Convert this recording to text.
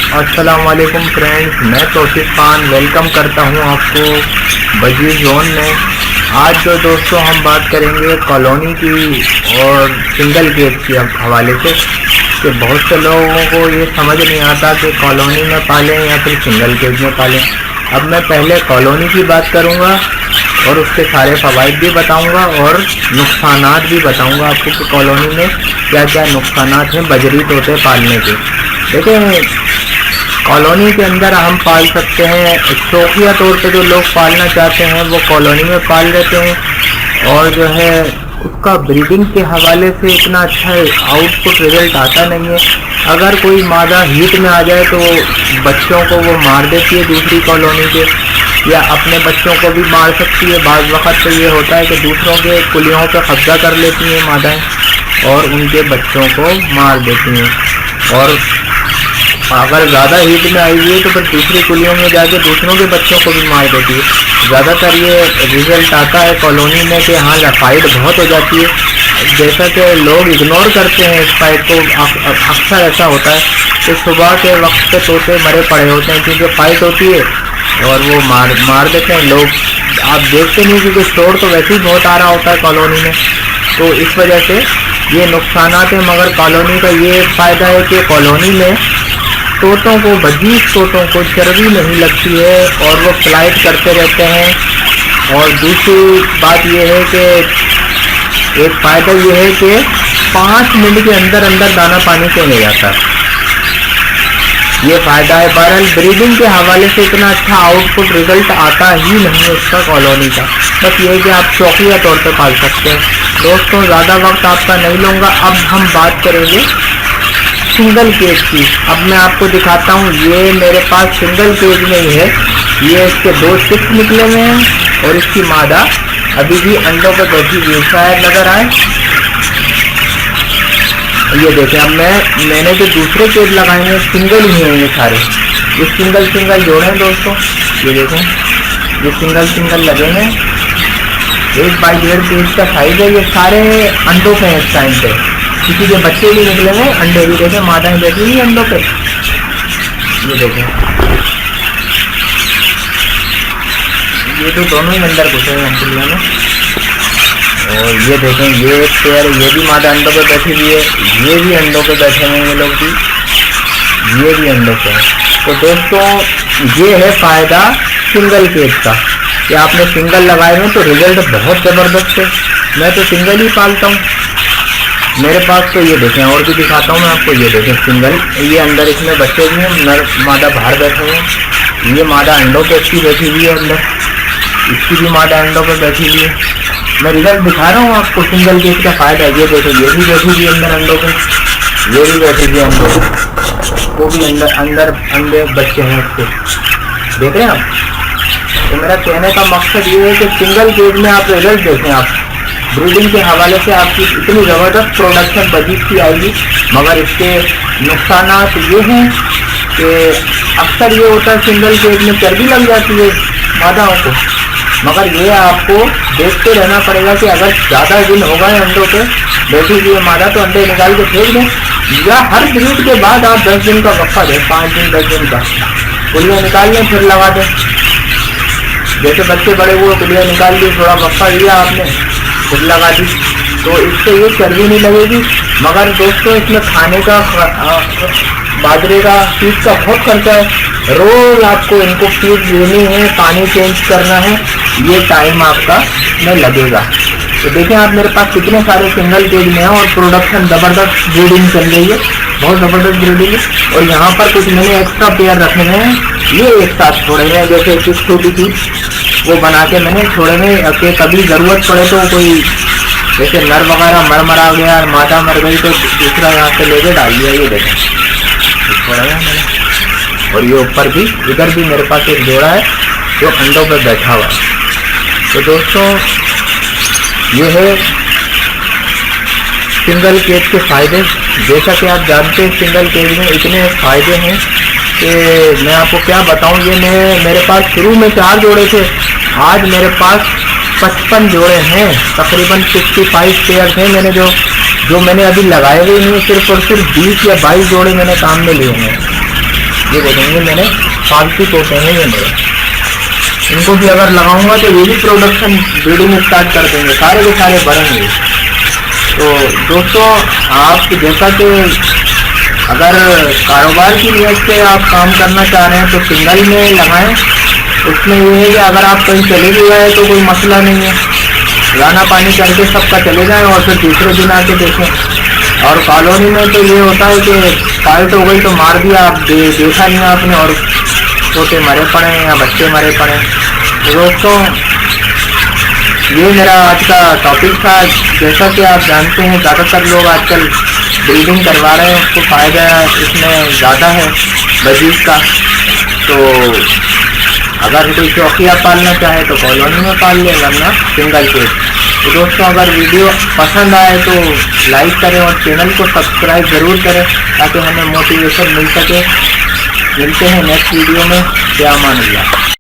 अस्सलाम वालेकुम फ्रेंड्स, मैं तौसीफ खान वेलकम करता हूं आपको बजीर जोन में। आज जो दोस्तों हम बात करेंगे कॉलोनी की और सिंगल केज के हवाले से कि बहुत से लोगों को ये समझ नहीं आता कि कॉलोनी में पालें या फिर सिंगल केज में पालें। अब मैं पहले कॉलोनी की बात करूंगा और उसके सारे फ़वाइद भी बताऊंगा और नुकसानात भी बताऊंगा आपको कि कॉलोनी में क्या क्या नुकसानात हैं बजरी तोते पालने के। देखिए, कॉलोनी के अंदर हम पाल सकते हैं, शौकिया तौर पे जो लोग पालना चाहते हैं वो कॉलोनी में पाल लेते हैं और जो है उसका ब्रीडिंग के हवाले से इतना अच्छा आउटपुट रिजल्ट आता नहीं है। अगर कोई मादा हीट में आ जाए तो बच्चों को वो मार देती है दूसरी कॉलोनी के, या अपने बच्चों को भी मार सकती है। बाज़ वक़्त तो ये होता है कि दूसरों के कुलियों पर कब्जा कर लेती हैं मादाएँ और उनके बच्चों को मार देती हैं। और अगर ज़्यादा हीट में आई हुई है तो फिर दूसरी कुलियों में जाके दूसरों के बच्चों को भी मार देती है। ज़्यादातर ये रिजल्ट आता है कॉलोनी में कि हाँ फाइट बहुत हो जाती है। जैसा कि लोग इग्नोर करते हैं इस फाइट को, अक्सर ऐसा होता है कि सुबह के वक्त पे तोते मरे पड़े होते हैं क्योंकि फाइट होती है और वो मार देते हैं लोग। आप देखते नहीं क्योंकि शोर तो वैसे ही बहुत आ रहा होता है कॉलोनी में, तो इस वजह से ये नुकसानात हैं। मगर कॉलोनी का ये फ़ायदा है कि कॉलोनी में तोतों को, बजीज तोतों को चर्बी नहीं लगती है और वो फ्लाइट करते रहते हैं। और दूसरी बात ये है कि एक फ़ायदा ये है कि 5 मिनट के अंदर अंदर दाना पानी से मिल जाता है, ये फ़ायदा है। बहरहाल ब्रीडिंग के हवाले से इतना अच्छा आउटपुट रिजल्ट आता ही नहीं है उसका कॉलोनी का। बस ये है कि आप शौकिया तौर पर पाल सकते हैं। दोस्तों, ज़्यादा वक्त आपका नहीं लूँगा, अब हम बात करेंगे सिंगल केज की। अब मैं आपको दिखाता हूँ, ये मेरे पास सिंगल केज में ही है। ये इसके 2 चिक्स निकले हुए हैं और इसकी मादा अभी भी अंडों पर बैठी हुई शायद नज़र आए। ये देखें, अब मैंने जो दूसरे केज लगाए हैं सिंगल ही हैं ये सारे। ये सिंगल जोड़े हैं दोस्तों, ये देखें, ये सिंगल लगे हैं। 1/1.5 केज का साइज है। ये सारे अंडों पे हैं इस टाइम पे, किसी के बच्चे भी निकले हैं, अंडे भी देखें, मादाएं बैठी हुई अंडों पे। ये देखें, ये तो दोनों ही अंदर घुसे हैं अंडों में। और ये देखें, ये एक पेयर, ये भी मादा अंडों पे बैठी हुई है, ये भी अंडों पे बैठे हैं ये लोग भी, ये भी अंडों पे है। तो दोस्तों, ये है फ़ायदा सिंगल केज का कि आपने सिंगल लगाए हैं तो रिजल्ट बहुत ज़बरदस्त है। मैं तो सिंगल ही पालता हूँ मेरे पास। तो ये देखें, और भी दिखाता हूँ मैं आपको। ये देखें सिंगल, ये अंदर इसमें बच्चे भी हैं, नर मादा बाहर बैठे हैं। ये मादा अंडों पे इसकी बैठी हुई है अंदर, इसकी भी मादा अंडों पे बैठी हुई है। मैं रिजल्ट दिखा रहा हूँ आपको सिंगल केज का फ़ायदा। ये देखो, ये भी बैठी हुई है अंदर अंडों पे, ये भी बैठी हुई है अंडों पे, वो भी अंदर अंडे बच्चे हैं उसके, देख रहे हैं आप। तो मेरा कहने का मकसद ये है कि सिंगल केज में आप रिजल्ट देखें। आप ब्रीडिंग के हवाले से आपकी इतनी ज़बरदस्त प्रोडक्शन बजीज की आएगी। मगर इसके नुकसानात ये हैं कि अक्सर ये होता है सिंगल केज में चर्बी लग जाती है मादाओं को। मगर ये आपको देखते रहना पड़ेगा कि अगर ज़्यादा दिन हो गए अंडों पे बैठी हुई मादा तो अंडे निकाल के फेंक दें, या हर ब्रीड के बाद आप 10 दिन का वक्फा दें, 5 दिन 10 दिन का, कुलियाँ निकाल लें फिर लगा दें। जैसे बच्चे बड़े हुए, कुलियाँ निकाल ली, थोड़ा वक्फा दिया आपने, फिर लगा दी, तो इससे ये चर्बी नहीं लगेगी। मगर दोस्तों, इसमें खाने का, बाजरे का, फीड का बहुत खर्चा है। रोज़ आपको इनको फीड देनी है, पानी चेंज करना है, ये टाइम आपका में लगेगा। तो देखें आप मेरे पास कितने सारे सिंगल केज में हैं और प्रोडक्शन ज़बरदस्त ब्रीडिंग चल रही है, बहुत ज़बरदस्त ब्रीडिंग है। और यहाँ पर कुछ मैंने एक्स्ट्रा पेयर रखे हुए हैं, ये एक साथ छोड़े हुए हैं। जैसे एक छोटी थी वो बना के मैंने छोड़े हुए कि कभी ज़रूरत पड़े तो कोई जैसे नर वगैरह मरा गया और मादा मर गई तो दूसरा यहाँ से लेके डाल दिया। ये देखें, छोड़ा है मैंने। और ये ऊपर भी, इधर भी मेरे पास एक जोड़ा है जो अंडों पे बैठा हुआ है। तो दोस्तों, ये है सिंगल केज के फ़ायदे। जैसा कि आप जानते हैं सिंगल केज में इतने फ़ायदे हैं कि मैं आपको क्या बताऊं। ये मेरे पास शुरू में 4 जोड़े थे, आज मेरे पास 55 जोड़े हैं, तकरीबन 65 पेयर थे मैंने जो मैंने अभी लगाए हुए नहीं, सिर्फ और सिर्फ 20 या 22 जोड़े मैंने काम में लिए हैं। ये देखेंगे मेरे फालतू तोते हैं ये मेरे, इनको भी अगर लगाऊंगा तो ये भी प्रोडक्शन ब्रीडिंग स्टार्ट कर देंगे, सारे के सारे बढ़ेंगे। तो दोस्तों आप जैसा कि अगर कारोबार की नीयत से आप काम करना चाह रहे हैं तो सिंगल में लगाएं। उसमें ये है कि अगर आप कहीं चले भी गए तो कोई मसला नहीं है, दाना पानी करके सबका चले जाएं और फिर दूसरे दिन आके देखें। और कॉलोनी में तो ये होता है कि फाइट हो गई तो मार दिया, आप देखा नहीं आपने और छोटे मरे पड़े या बच्चे मरे पड़े। तो दोस्तों ये मेरा आज का टॉपिक था। जैसा कि आप जानते हैं ज़्यादातर लोग आजकल ब्रीडिंग करवा रहे हैं, उसको फ़ायदा इसमें ज़्यादा है बजीज का। तो अगर कोई शौकिया पालना चाहे तो कॉलोनी में पाल ले, वरना सिंगल केज। तो दोस्तों अगर वीडियो पसंद आए तो लाइक करें और चैनल को सब्सक्राइब ज़रूर करें ताकि हमें मोटिवेशन मिल सके। मिलते हैं नेक्स्ट वीडियो में। या अमान अल्लाह।